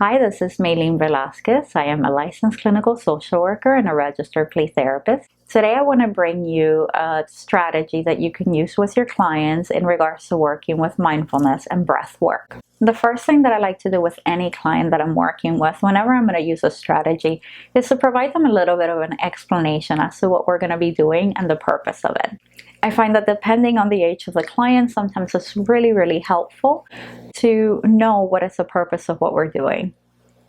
Hi, this is Maylene Velasquez. I am a licensed clinical social worker and a registered play therapist. Today I want to bring you a strategy that you can use with your clients in regards to working with mindfulness and breath work. The first thing that I like to do with any client that I'm working with whenever I'm going to use a strategy is to provide them a little bit of an explanation as to what we're going to be doing and the purpose of it. I find that depending on the age of the client, sometimes it's really helpful to know what is the purpose of what we're doing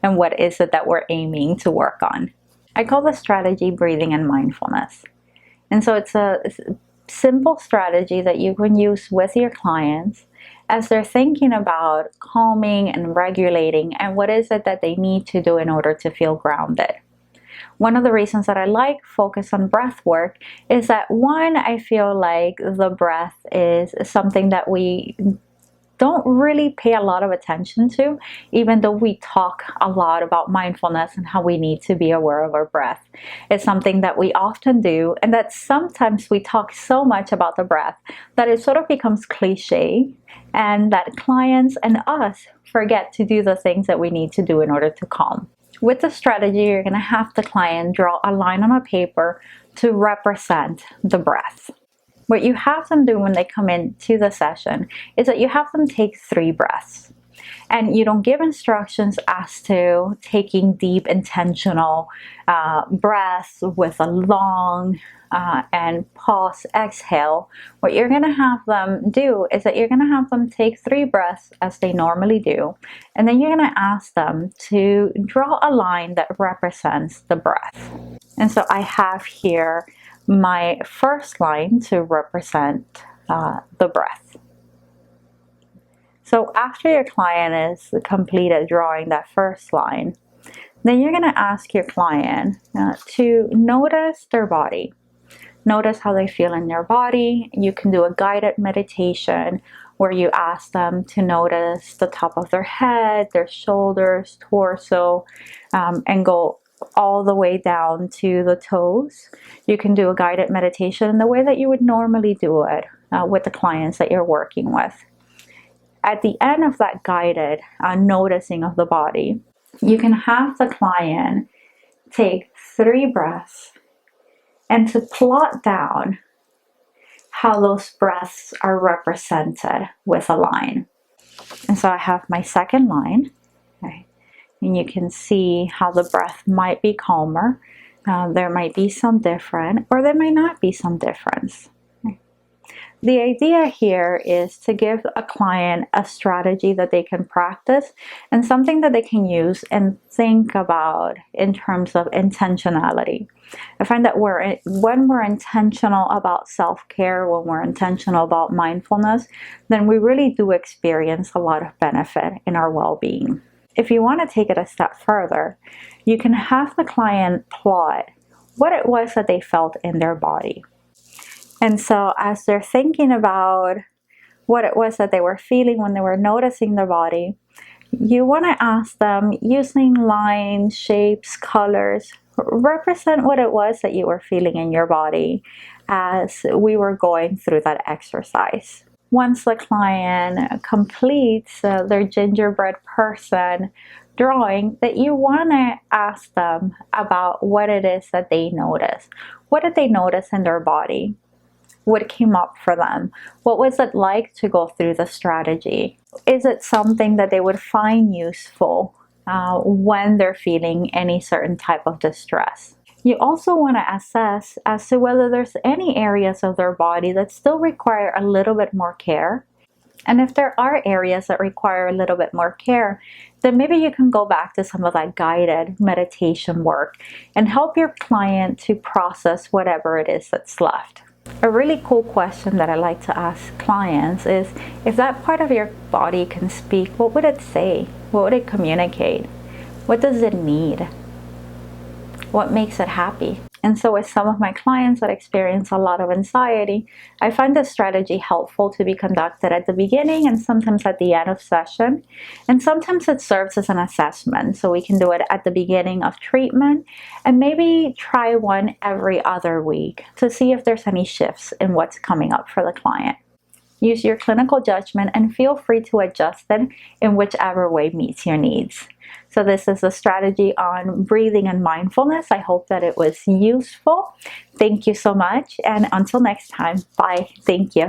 and what is it that we're aiming to work on. I call the strategy breathing and mindfulness. And so it's a simple strategy that you can use with your clients as they're thinking about calming and regulating and what is it that they need to do in order to feel grounded. One of the reasons that I like focus on breath work is that one, I feel like the breath is something that we don't really pay a lot of attention to, even though we talk a lot about mindfulness and how we need to be aware of our breath. It's something that we often do, and that sometimes we talk so much about the breath that it sort of becomes cliche, and that clients and us forget to do the things that we need to do in order to calm. With the strategy, you're going to have the client draw a line on a paper to represent the breath. What you have them do when they come into the session is that you have them take 3 breaths. And you don't give instructions as to taking deep, intentional breaths with a long and pause exhale. What you're going to have them do is that you're going to have them take 3 breaths as they normally do. And then you're going to ask them to draw a line that represents the breath. And so I have here my first line to represent the breath. So after your client is completed drawing that first line, then you're going to ask your client to notice their body. Notice how they feel in their body. You can do a guided meditation where you ask them to notice the top of their head, their shoulders, torso, and go all the way down to the toes. You can do a guided meditation in the way that you would normally do it with the clients that you're working with. At the end of that guided noticing of the body, you can have the client take 3 breaths and to plot down how those breaths are represented with a line. And so I have my second line, okay, and you can see how the breath might be calmer. There might be some different, or there might not be some difference. The idea here is to give a client a strategy that they can practice and something that they can use and think about in terms of intentionality. I find that when we're intentional about self-care, when we're intentional about mindfulness, then we really do experience a lot of benefit in our well-being. If you want to take it a step further, you can have the client plot what it was that they felt in their body. And so as they're thinking about what it was that they were feeling when they were noticing their body, you want to ask them, using lines, shapes, colors, represent what it was that you were feeling in your body as we were going through that exercise. Once the client completes their gingerbread person drawing, that you want to ask them about what it is that they noticed. What did they notice in their body? What came up for them? What was it like to go through the strategy? Is it something that they would find useful when they're feeling any certain type of distress? You also want to assess as to whether there's any areas of their body that still require a little bit more care. And if there are areas that require a little bit more care, then maybe you can go back to some of that guided meditation work and help your client to process whatever it is that's left. A really cool question that I like to ask clients is, if that part of your body can speak, what would it say? What would it communicate? What does it need? What makes it happy? And so with some of my clients that experience a lot of anxiety, I find this strategy helpful to be conducted at the beginning and sometimes at the end of session. And sometimes it serves as an assessment. So we can do it at the beginning of treatment and maybe try one every other week to see if there's any shifts in what's coming up for the client. Use your clinical judgment and feel free to adjust it in whichever way meets your needs. So this is a strategy on breathing and mindfulness. I hope that it was useful. Thank you so much. And until next time, bye. Thank you.